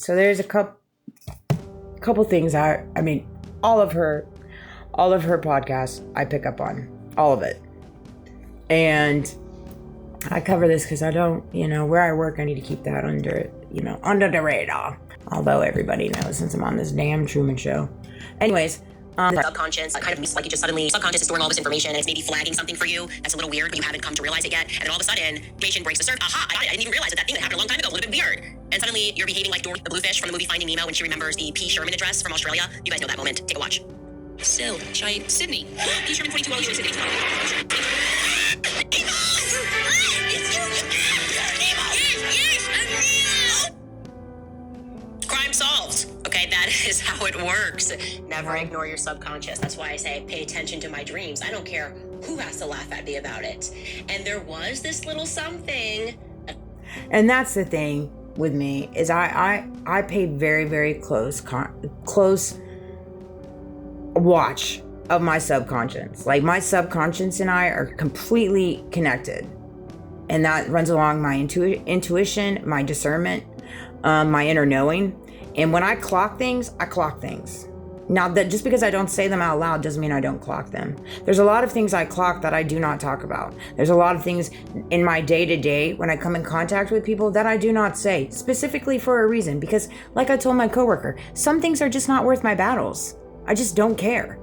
So there's a couple things all of her podcasts I pick up on, all of it. And I cover this because I don't, where I work, I need to keep that under the radar. Although everybody knows since I'm on this damn Truman Show. Anyways, subconscious, kind of like you just suddenly, subconscious is storing all this information and it's maybe flagging something for you that's a little weird, but you haven't come to realize it yet. And then all of a sudden, information breaks the surface. Aha, I got it. I didn't even realize that thing that happened a long time ago, a little bit weird. And suddenly you're behaving like Dory the Bluefish from the movie Finding Nemo when she remembers the P. Sherman address from Australia. You guys know that moment. Take a watch. So, Sydney. P. Sherman 22 Sydney. Crime solved. Okay, that is how it works. Never ignore your subconscious. That's why I say pay attention to my dreams. I don't care who has to laugh at me about it. And there was this little something. And that's the thing with me is I pay very, very close watch of my subconscious. Like my subconscious and I are completely connected. And that runs along my intuition, my discernment, my inner knowing. And when I clock things, I clock things. Now, that just because I don't say them out loud doesn't mean I don't clock them. There's a lot of things I clock that I do not talk about. There's a lot of things in my day-to-day when I come in contact with people that I do not say, specifically for a reason. Because like I told my coworker, some things are just not worth my battles. I just don't care.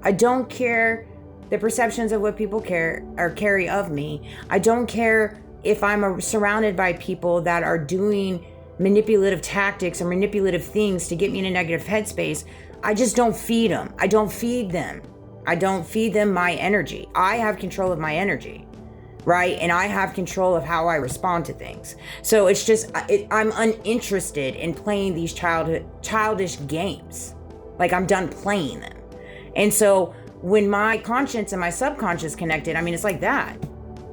I don't care the perceptions of what people care or carry of me. I don't care if I'm surrounded by people that are doing manipulative tactics or manipulative things to get me in a negative headspace. I just don't feed them. I don't feed them. I don't feed them my energy. I have control of my energy, right? And I have control of how I respond to things. So it's just, I'm uninterested in playing these childish games. Like I'm done playing them. And so when my conscience and my subconscious connected, it's like that.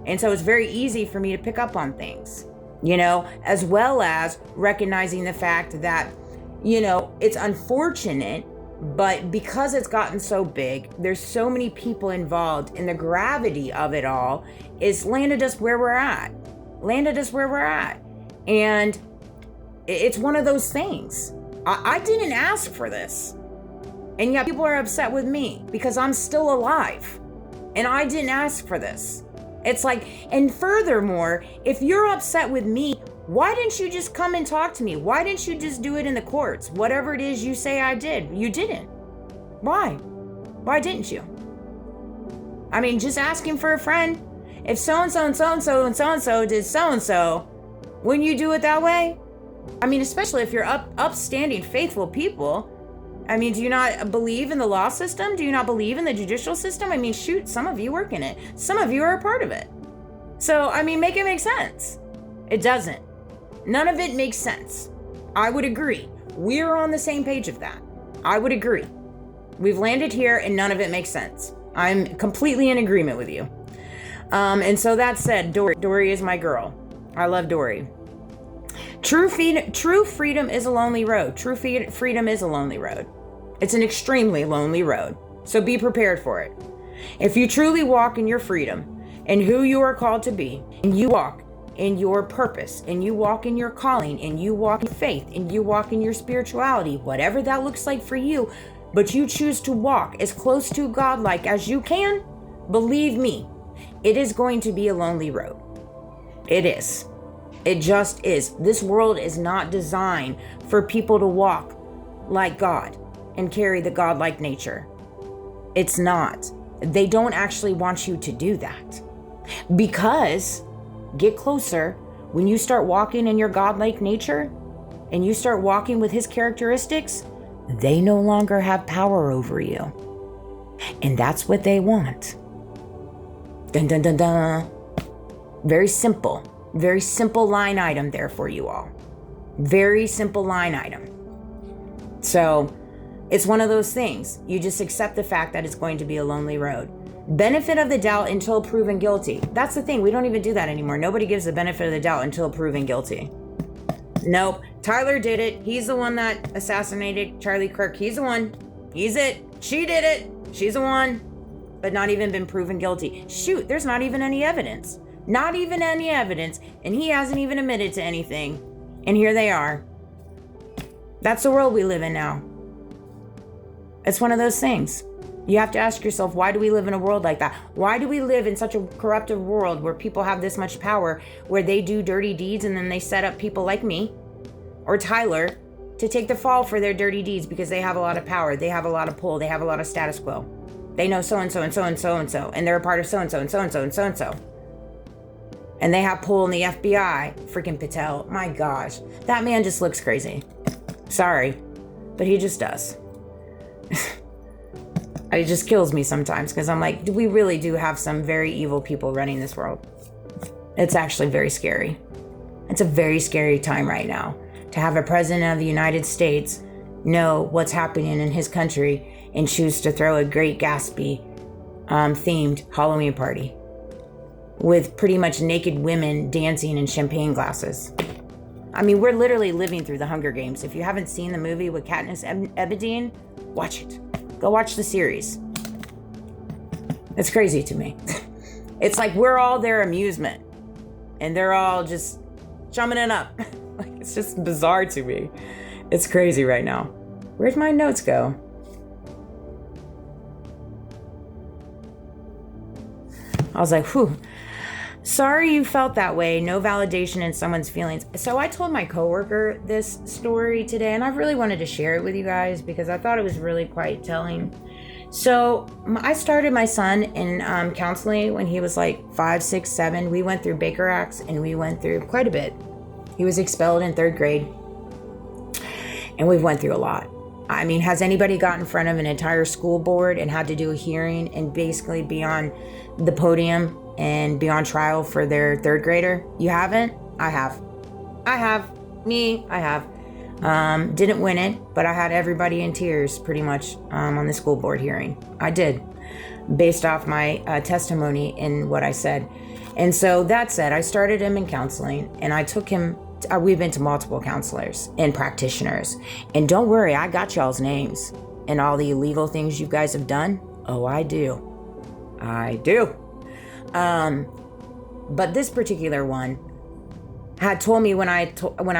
And so it's very easy for me to pick up on things, as well as recognizing the fact that, it's unfortunate, but because it's gotten so big, there's so many people involved, and the gravity of it all is landed us where we're at. And it's one of those things. I didn't ask for this. And yet people are upset with me because I'm still alive. And I didn't ask for this. It's like, and furthermore, if you're upset with me, why didn't you just come and talk to me? Why didn't you just do it in the courts? Whatever it is you say I did, you didn't. Why? Why didn't you? Just asking for a friend. If so-and-so and so-and-so and so-and-so did so-and-so, wouldn't you do it that way? Especially if you're upstanding, faithful people. Do you not believe in the law system? Do you not believe in the judicial system? Shoot, some of you work in it. Some of you are a part of it. So, make it make sense. It doesn't. None of it makes sense. I would agree. We're on the same page of that. I would agree. We've landed here and none of it makes sense. I'm completely in agreement with you. And so that said, Dory is my girl. I love Dory. True freedom is a lonely road. True freedom is a lonely road. It's an extremely lonely road. So be prepared for it. If you truly walk in your freedom and who you are called to be, and you walk in your purpose, and you walk in your calling, and you walk in faith, and you walk in your spirituality, whatever that looks like for you, but you choose to walk as close to God-like as you can, believe me, it is going to be a lonely road. It is. It just is. This world is not designed for people to walk like God and carry the God-like nature. It's not. They don't actually want you to do that. Because, get closer, when you start walking in your God-like nature and you start walking with his characteristics, they no longer have power over you. And that's what they want. Dun dun dun dun. Very simple line item there for you all. Very simple line item. So it's one of those things. You just accept the fact that it's going to be a lonely road. Benefit of the doubt until proven guilty. That's the thing. We don't even do that anymore. Nobody gives the benefit of the doubt until proven guilty. Nope. Tyler did it. He's the one that assassinated Charlie Kirk. He's the one. He's it. She did it. She's the one. But not even been proven guilty. Shoot, there's not even any evidence. Not even any evidence. And he hasn't even admitted to anything. And here they are. That's the world we live in now. It's one of those things. You have to ask yourself, why do we live in a world like that? Why do we live in such a corruptive world where people have this much power, where they do dirty deeds and then they set up people like me or Tyler to take the fall for their dirty deeds because they have a lot of power, they have a lot of pull, they have a lot of status quo. They know so-and-so and so-and-so and so, and they're a part of so-and-so and so-and-so and so-and-so. And they have pull in the FBI. Freaking Patel. My gosh. That man just looks crazy. Sorry, but he just does. It just kills me sometimes because I'm like, we really do have some very evil people running this world. It's actually very scary. It's a very scary time right now to have a president of the United States know what's happening in his country and choose to throw a Great Gatsby themed Halloween party with pretty much naked women dancing in champagne glasses. I mean, we're literally living through the Hunger Games. If you haven't seen the movie with Katniss Everdeen, watch it. Go watch the series. It's crazy to me. It's like we're all their amusement and they're all just chumming it up. Like, it's just bizarre to me. It's crazy right now. Where'd my notes go? I was like, whew. Sorry you felt that way. No validation in someone's feelings. So I told my coworker this story today, and I really wanted to share it with you guys because I thought it was really quite telling. So I started my son in counseling when he was like 5, 6, 7. We went through Baker Acts, and we went through quite a bit. He was expelled in 3rd grade, and we've went through a lot. I mean, has anybody got in front of an entire school board and had to do a hearing and basically be on the podium and be on trial for their 3rd grader? You haven't? I have. I have. Didn't win it, but I had everybody in tears pretty much on the school board hearing. I did, based off my testimony and what I said. And so that said, I started him in counseling, and I took him, we've been to multiple counselors and practitioners. And don't worry, I got y'all's names and all the illegal things you guys have done. Oh, I do. But this particular one had told me when I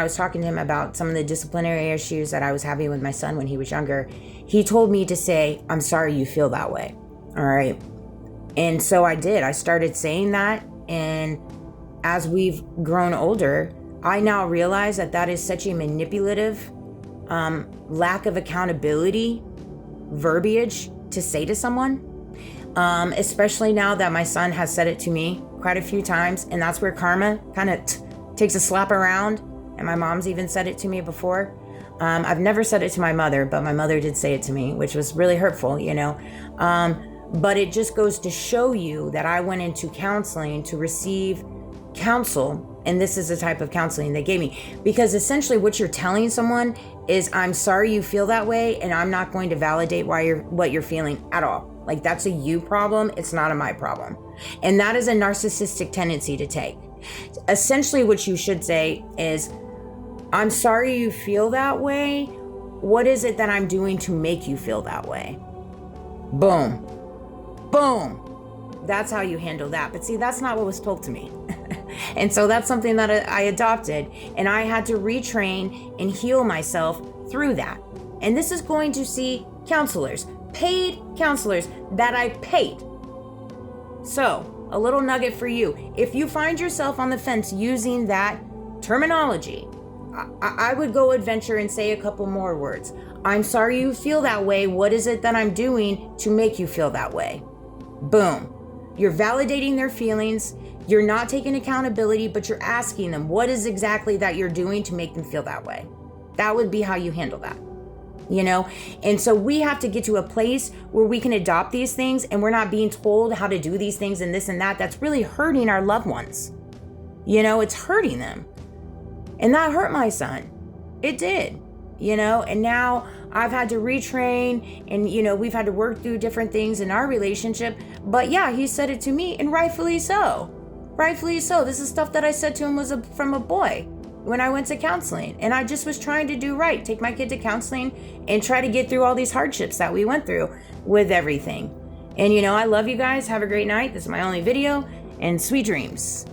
was talking to him about some of the disciplinary issues that I was having with my son when he was younger, he told me to say, I'm sorry you feel that way. All right. And so I did. I started saying that. And as we've grown older, I now realize that that is such a manipulative, lack of accountability verbiage to say to someone. Especially now that my son has said it to me quite a few times, and that's where karma kind of takes a slap around, and my mom's even said it to me before. I've never said it to my mother, but my mother did say it to me, which was really hurtful, you know. But it just goes to show you that I went into counseling to receive counsel, and this is the type of counseling they gave me, because essentially what you're telling someone is, I'm sorry you feel that way, and I'm not going to validate what you're feeling at all. Like, that's a you problem. It's not a my problem. And that is a narcissistic tendency to take. Essentially, what you should say is, I'm sorry you feel that way. What is it that I'm doing to make you feel that way? Boom. Boom. That's how you handle that. But see, that's not what was told to me. And so that's something that I adopted. And I had to retrain and heal myself through that. And this is going to see counselors. Paid counselors that I paid. So, a little nugget for you. If you find yourself on the fence using that terminology, I would go adventure and say a couple more words. I'm sorry you feel that way. What is it that I'm doing to make you feel that way? Boom. You're validating their feelings. You're not taking accountability, but you're asking them, what is exactly that you're doing to make them feel that way? That would be how you handle that. You know, and so we have to get to a place where we can adopt these things, and we're not being told how to do these things and this and that. That's really hurting our loved ones. You know, it's hurting them. And that hurt my son. It did, you know, and now I've had to retrain, and, you know, we've had to work through different things in our relationship. But yeah, he said it to me, and rightfully so. Rightfully so. This is stuff that I said to him was from a boy when I went to counseling, and I just was trying to do right, take my kid to counseling and try to get through all these hardships that we went through with everything. And, you know, I love you guys. Have a great night. This is my only video, and sweet dreams.